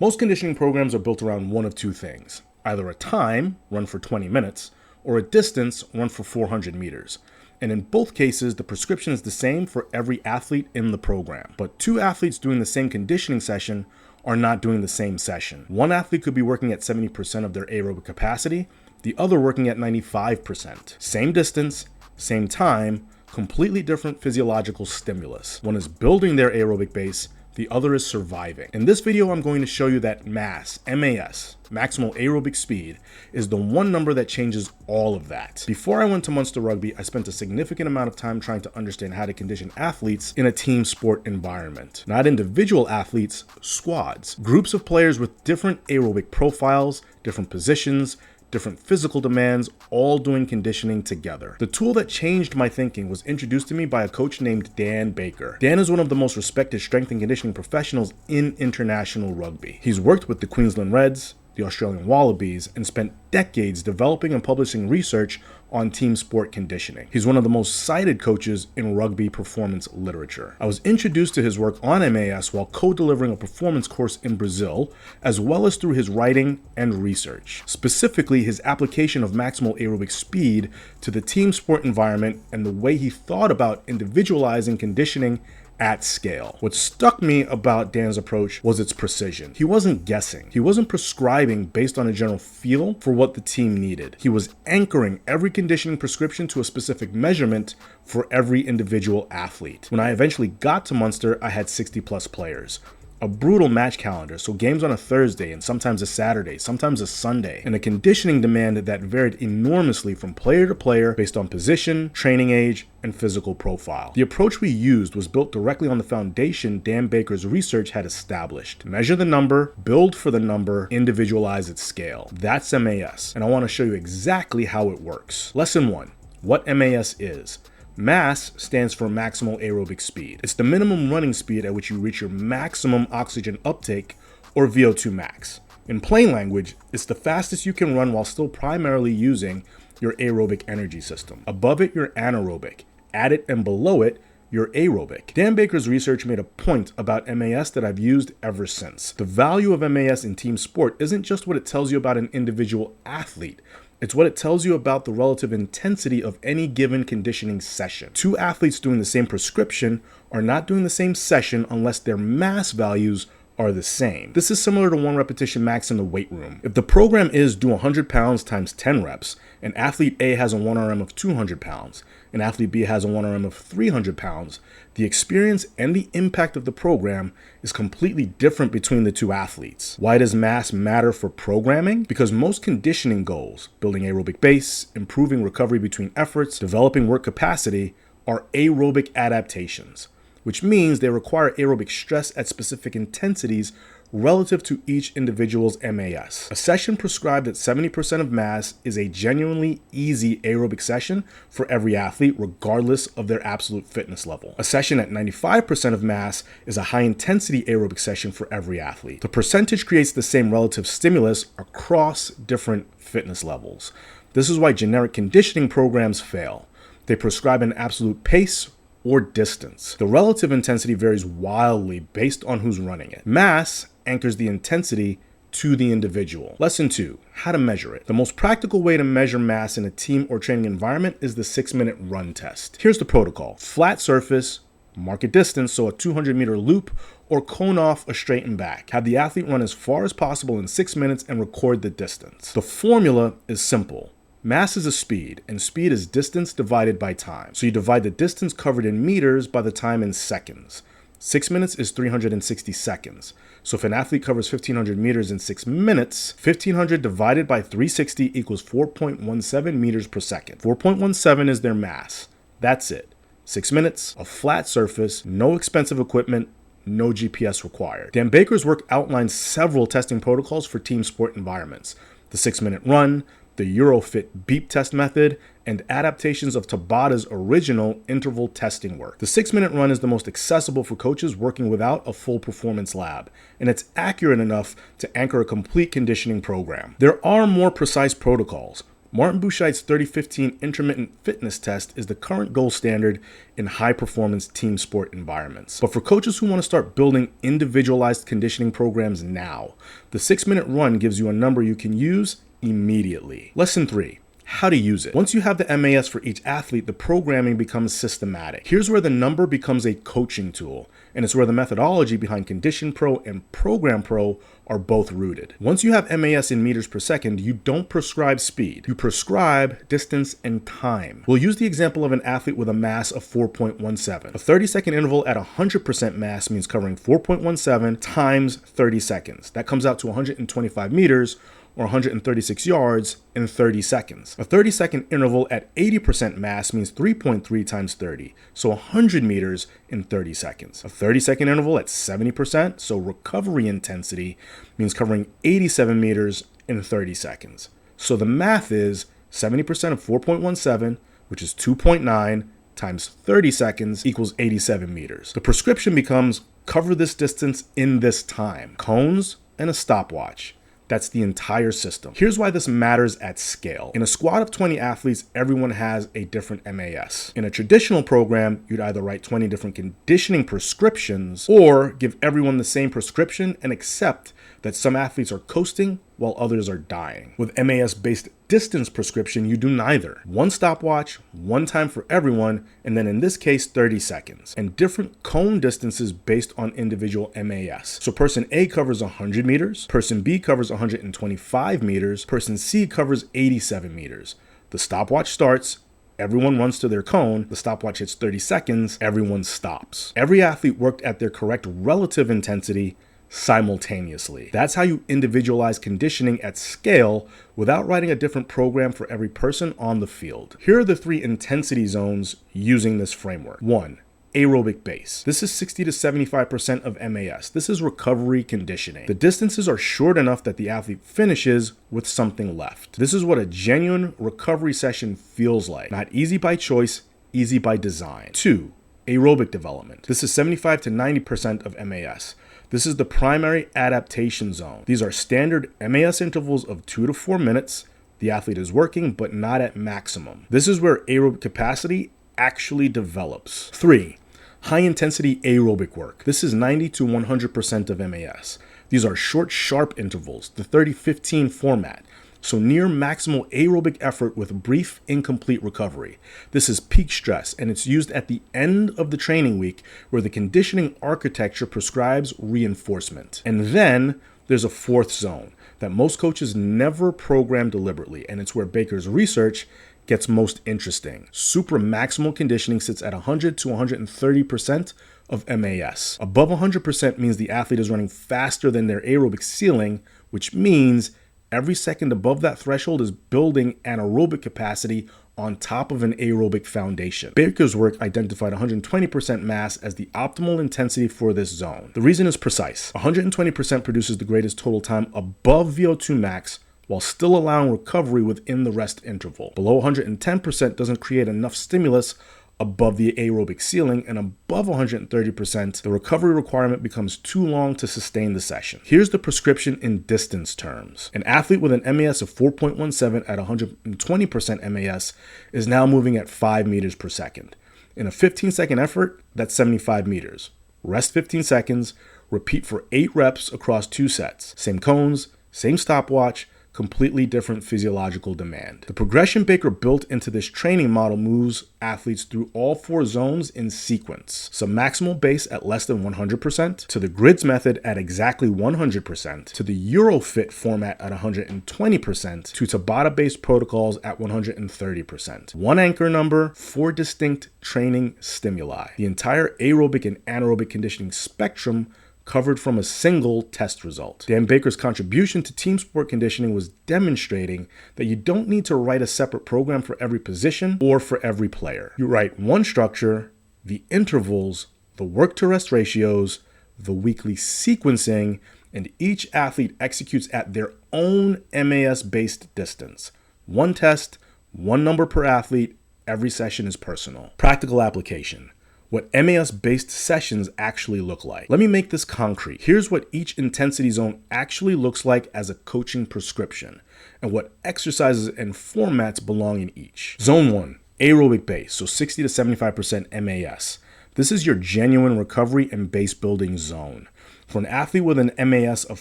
Most conditioning programs are built around one of two things: either a time, run for 20 minutes, or a distance, run for 400 meters. And in both cases, the prescription is the same for every athlete in the program. But two athletes doing the same conditioning session are not doing the same session. One athlete could be working at 70% of their aerobic capacity, the other working at 95%. Same distance, same time, completely different physiological stimulus. One is building their aerobic base, the other is surviving. In this video, I'm going to show you that MAS, Maximal Aerobic Speed, is the one number that changes all of that. Before I went to Munster Rugby, I spent a significant amount of time trying to understand how to condition athletes in a team sport environment. Not individual athletes, squads. Groups of players with different aerobic profiles, different positions, different physical demands, all doing conditioning together. The tool that changed my thinking was introduced to me by a coach named Dan Baker. Dan is one of the most respected strength and conditioning professionals in international rugby. He's worked with the Queensland Reds, the Australian Wallabies, and spent decades developing and publishing research on team sport conditioning. He's one of the most cited coaches in rugby performance literature. I was introduced to his work on MAS while co-delivering a performance course in Brazil, as well as through his writing and research. Specifically, his application of maximal aerobic speed to the team sport environment and the way he thought about individualizing conditioning at scale. What struck me about Dan's approach was its precision. He wasn't guessing. He wasn't prescribing based on a general feel for what the team needed. He was anchoring every conditioning prescription to a specific measurement for every individual athlete. When I eventually got to Munster, I had 60 plus players. A brutal match calendar, so games on a Thursday and sometimes a Saturday, sometimes a Sunday, and a conditioning demand that varied enormously from player to player based on position, training age, and physical profile. The approach we used was built directly on the foundation Dan Baker's research had established. Measure the number, build for the number, individualize at scale. That's MAS, and I want to show you exactly how it works. Lesson 1, what MAS is. MAS stands for Maximal Aerobic Speed. It's the minimum running speed at which you reach your maximum oxygen uptake, or VO2 max. In plain language, it's the fastest you can run while still primarily using your aerobic energy system. Above it, you're anaerobic. At it and below it, you're aerobic. Dan Baker's research made a point about MAS that I've used ever since. The value of MAS in team sport isn't just what it tells you about an individual athlete. It's what it tells you about the relative intensity of any given conditioning session. Two athletes doing the same prescription are not doing the same session unless their mass values are the same. This is similar to one repetition max in the weight room. If the program is do 100 pounds times 10 reps, and athlete A has a 1RM of 200 pounds, and athlete B has a 1RM of 300 pounds, the experience and the impact of the program is completely different between the two athletes. Why does mass matter for programming? Because most conditioning goals, building aerobic base, improving recovery between efforts, developing work capacity, are aerobic adaptations, which means they require aerobic stress at specific intensities relative to each individual's MAS. A session prescribed at 70% of mass is a genuinely easy aerobic session for every athlete, regardless of their absolute fitness level. A session at 95% of mass is a high-intensity aerobic session for every athlete. The percentage creates the same relative stimulus across different fitness levels. This is why generic conditioning programs fail. They prescribe an absolute pace or distance. The relative intensity varies wildly based on who's running it. Mass anchors the intensity to the individual. Lesson 2, how to measure it. The most practical way to measure mass in a team or training environment is the 6-minute run test. Here's the protocol. Flat surface, mark a distance, so a 200-meter loop, or cone off a straight and back. Have the athlete run as far as possible in 6 minutes and record the distance. The formula is simple. Mass is a speed, and speed is distance divided by time. So you divide the distance covered in meters by the time in seconds. 6 minutes is 360 seconds. So if an athlete covers 1,500 meters in 6 minutes, 1,500 divided by 360 equals 4.17 meters per second. 4.17 is their mass. That's it. 6 minutes, a flat surface, no expensive equipment, no GPS required. Dan Baker's work outlines several testing protocols for team sport environments. The 6-minute run, the Eurofit beep test method, and adaptations of Tabata's original interval testing work. The 6-minute run is the most accessible for coaches working without a full performance lab, and it's accurate enough to anchor a complete conditioning program. There are more precise protocols, Martin Buchheit's 30-15 intermittent fitness test is the current gold standard in high-performance team sport environments. But for coaches who want to start building individualized conditioning programs now, the 6-minute run gives you a number you can use immediately. Lesson 3. How to use it. Once you have the MAS for each athlete, the programming becomes systematic. Here's where the number becomes a coaching tool, and it's where the methodology behind Condition Pro and Program Pro are both rooted. Once you have MAS in meters per second, you don't prescribe speed. You prescribe distance and time. We'll use the example of an athlete with a mass of 4.17. A 30-second interval at 100% mass means covering 4.17 times 30 seconds. That comes out to 125 meters, or 136 yards in 30 seconds. A 30-second interval at 80% mass means 3.3 times 30, so 100 meters in 30 seconds. A 30-second interval at 70%, so recovery intensity, means covering 87 meters in 30 seconds. So the math is 70% of 4.17, which is 2.9 times 30 seconds equals 87 meters. The prescription becomes cover this distance in this time. Cones and a stopwatch. That's the entire system. Here's why this matters at scale. In a squad of 20 athletes, everyone has a different MAS. In a traditional program, you'd either write 20 different conditioning prescriptions or give everyone the same prescription and accept that some athletes are coasting while others are dying. With MAS-based distance prescription, you do neither. One stopwatch, one time for everyone, and then in this case, 30 seconds. And different cone distances based on individual MAS. So person A covers 100 meters, person B covers 125 meters, person C covers 87 meters. The stopwatch starts, everyone runs to their cone, the stopwatch hits 30 seconds, everyone stops. Every athlete worked at their correct relative intensity simultaneously. That's how you individualize conditioning at scale without writing a different program for every person on the field. Here are the 3 intensity zones using this framework. 1. Aerobic base. This is 60 to 75% of MAS. This is recovery conditioning. The distances are short enough that the athlete finishes with something left. This is what a genuine recovery session feels like. Not easy by choice, easy by design. 2. Aerobic development. This is 75 to 90% of MAS. This is the primary adaptation zone. These are standard MAS intervals of 2 to 4 minutes. The athlete is working, but not at maximum. This is where aerobic capacity actually develops. 3. High-intensity aerobic work. This is 90 to 100% of MAS. These are short, sharp intervals, the 30-15 format. So near maximal aerobic effort with brief, incomplete recovery. This is peak stress, and it's used at the end of the training week where the conditioning architecture prescribes reinforcement. And then there's a 4th zone that most coaches never program deliberately, and it's where Baker's research gets most interesting. Supramaximal conditioning sits at 100 to 130% of MAS. Above 100% means the athlete is running faster than their aerobic ceiling, which means every second above that threshold is building anaerobic capacity on top of an aerobic foundation. Baker's work identified 120% mass as the optimal intensity for this zone. The reason is precise. 120% produces the greatest total time above VO2 max while still allowing recovery within the rest interval. Below 110% doesn't create enough stimulus above the aerobic ceiling, and above 130%, the recovery requirement becomes too long to sustain the session. Here's the prescription in distance terms. An athlete with an MAS of 4.17 at 120% MAS is now moving at 5 meters per second. In a 15-second effort, that's 75 meters. Rest 15 seconds, repeat for 8 reps across 2 sets. Same cones, same stopwatch, completely different physiological demand. The progression Baker built into this training model moves athletes through all 4 zones in sequence. Submaximal base at less than 100%, to the grids method at exactly 100%, to the Eurofit format at 120%, to Tabata-based protocols at 130%. 1 anchor number, 4 distinct training stimuli. The entire aerobic and anaerobic conditioning spectrum covered from a single test result. Dan Baker's contribution to team sport conditioning was demonstrating that you don't need to write a separate program for every position or for every player. You write one structure, the intervals, the work to rest ratios, the weekly sequencing, and each athlete executes at their own MAS-based distance. One test, one number per athlete, every session is personal. Practical application. what MAS-based sessions actually look like. Let me make this concrete. Here's what each intensity zone actually looks like as a coaching prescription, and what exercises and formats belong in each. Zone 1, aerobic base, so 60 to 75% MAS. This is your genuine recovery and base building zone. For an athlete with an MAS of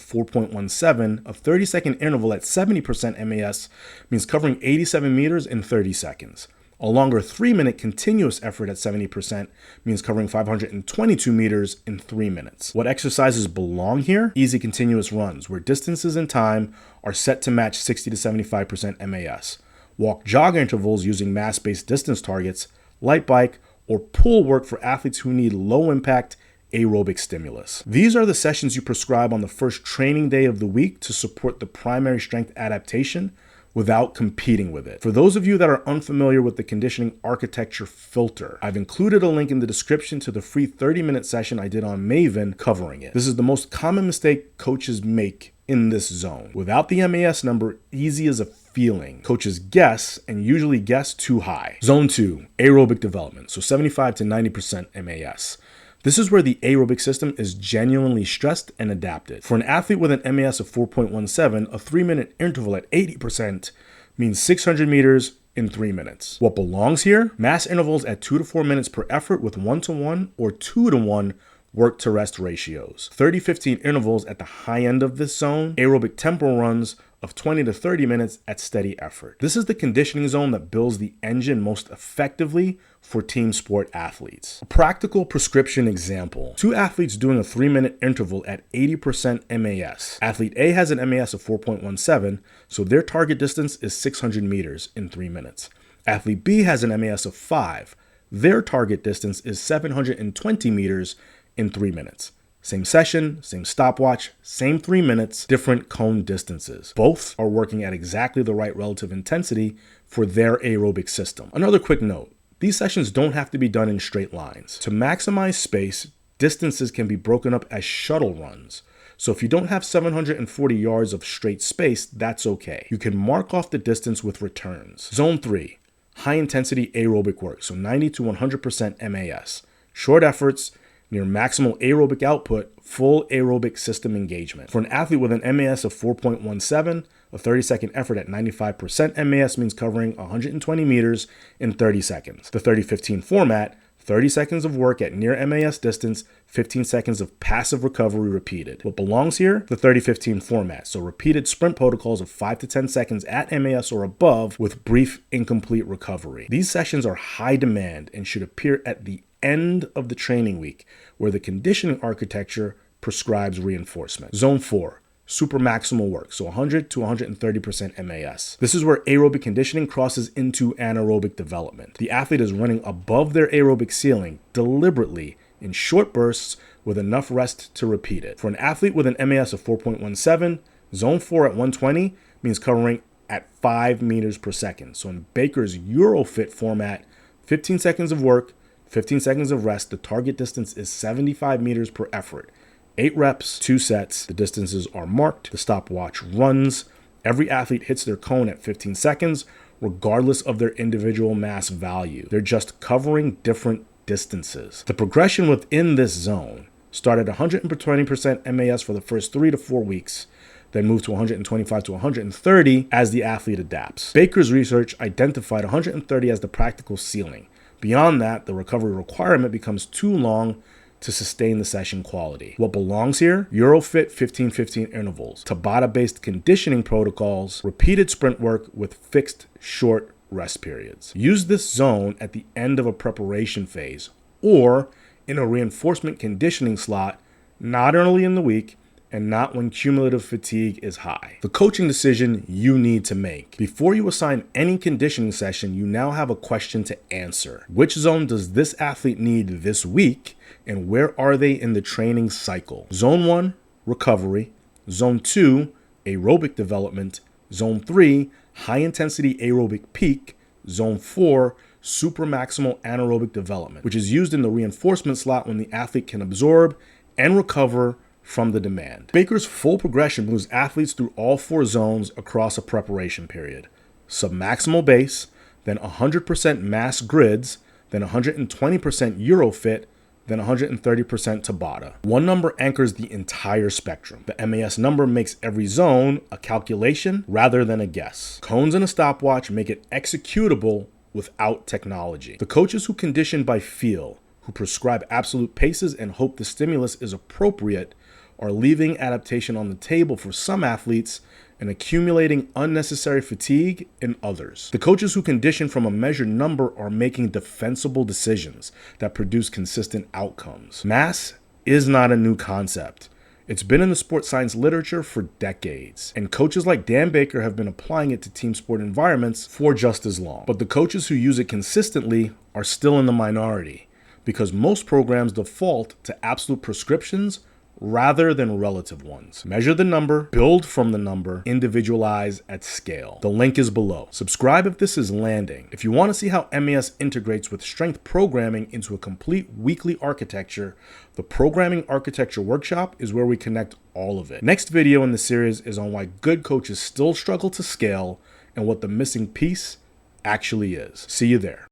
4.17, a 30-second interval at 70% MAS means covering 87 meters in 30 seconds. A longer 3-minute continuous effort at 70% means covering 522 meters in 3 minutes. What exercises belong here? Easy continuous runs, where distances and time are set to match 60 to 75% MAS. Walk jog intervals using mass-based distance targets, light bike, or pull work for athletes who need low-impact aerobic stimulus. These are the sessions you prescribe on the first training day of the week to support the primary strength adaptation without competing with it. For those of you that are unfamiliar with the conditioning architecture filter, I've included a link in the description to the free 30-minute session I did on Maven covering it. This is the most common mistake coaches make in this zone. Without the MAS number, easy as a feeling. Coaches guess, and usually guess too high. Zone 2, aerobic development, so 75 to 90% MAS. This is where the aerobic system is genuinely stressed and adapted. For an athlete with an MAS of 4.17, a 3-minute interval at 80% means 600 meters in 3 minutes. What belongs here? Mass intervals at 2 to 4 minutes per effort with 1-to-1 or 2-to-1 work to rest ratios. 30-15 intervals at the high end of this zone. Aerobic tempo runs of 20 to 30 minutes at steady effort. This is the conditioning zone that builds the engine most effectively for team sport athletes. A practical prescription example. 2 athletes doing a 3-minute interval at 80% MAS. Athlete A has an MAS of 4.17, so their target distance is 600 meters in 3 minutes. Athlete B has an MAS of 5. Their target distance is 720 meters in 3 minutes. Same session, same stopwatch, same 3 minutes, different cone distances. Both are working at exactly the right relative intensity for their aerobic system. Another quick note, these sessions don't have to be done in straight lines. To maximize space, distances can be broken up as shuttle runs. So if you don't have 740 yards of straight space, that's okay. You can mark off the distance with returns. Zone 3, high intensity aerobic work, so 90 to 100% MAS. Short efforts, near maximal aerobic output, full aerobic system engagement. For an athlete with an MAS of 4.17, a 30-second effort at 95% MAS means covering 120 meters in 30 seconds. The 30-15 format, 30 seconds of work at near MAS distance, 15 seconds of passive recovery repeated. What belongs here? The 30-15 format, so repeated sprint protocols of 5 to 10 seconds at MAS or above with brief incomplete recovery. These sessions are high demand and should appear at the end of the training week, where the conditioning architecture prescribes reinforcement. Zone 4, super maximal work, so 100 to 130% MAS. This is where aerobic conditioning crosses into anaerobic development. The athlete is running above their aerobic ceiling deliberately in short bursts with enough rest to repeat it. For an athlete with an MAS of 4.17, zone 4 at 120 means covering at 5 meters per second. So in Baker's Eurofit format, 15 seconds of work, 15 seconds of rest. The target distance is 75 meters per effort. 8 reps, 2 sets. The distances are marked. The stopwatch runs. Every athlete hits their cone at 15 seconds, regardless of their individual mass value. They're just covering different distances. The progression within this zone started at 120% MAS for the first 3 to 4 weeks, then moved to 125 to 130 as the athlete adapts. Baker's research identified 130 as the practical ceiling. Beyond that, the recovery requirement becomes too long to sustain the session quality. What belongs here? Eurofit 15-15 intervals, Tabata-based conditioning protocols, repeated sprint work with fixed short rest periods. Use this zone at the end of a preparation phase or in a reinforcement conditioning slot, not early in the week and not when cumulative fatigue is high. The coaching decision you need to make. Before you assign any conditioning session, you now have a question to answer. Which zone does this athlete need this week, and where are they in the training cycle? Zone 1, recovery. Zone 2, aerobic development. Zone 3, high-intensity aerobic peak. Zone 4, supramaximal anaerobic development, which is used in the reinforcement slot when the athlete can absorb and recover from the demand. Baker's full progression moves athletes through all 4 zones across a preparation period. Submaximal base, then 100% mass grids, then 120% Eurofit, then 130% Tabata. One number anchors the entire spectrum. The MAS number makes every zone a calculation rather than a guess. Cones and a stopwatch make it executable without technology. The coaches who condition by feel, who prescribe absolute paces and hope the stimulus is appropriate, are leaving adaptation on the table for some athletes and accumulating unnecessary fatigue in others. The coaches who condition from a measured number are making defensible decisions that produce consistent outcomes. Mass is not a new concept. It's been in the sports science literature for decades, and coaches like Dan Baker have been applying it to team sport environments for just as long. But the coaches who use it consistently are still in the minority, because most programs default to absolute prescriptions rather than relative ones. Measure the number, build from the number, individualize at scale. The link is below. Subscribe if this is landing. If you want to see how MAS integrates with strength programming into a complete weekly architecture, the Programming Architecture Workshop is where we connect all of it. Next video in the series is on why good coaches still struggle to scale and what the missing piece actually is. See you there.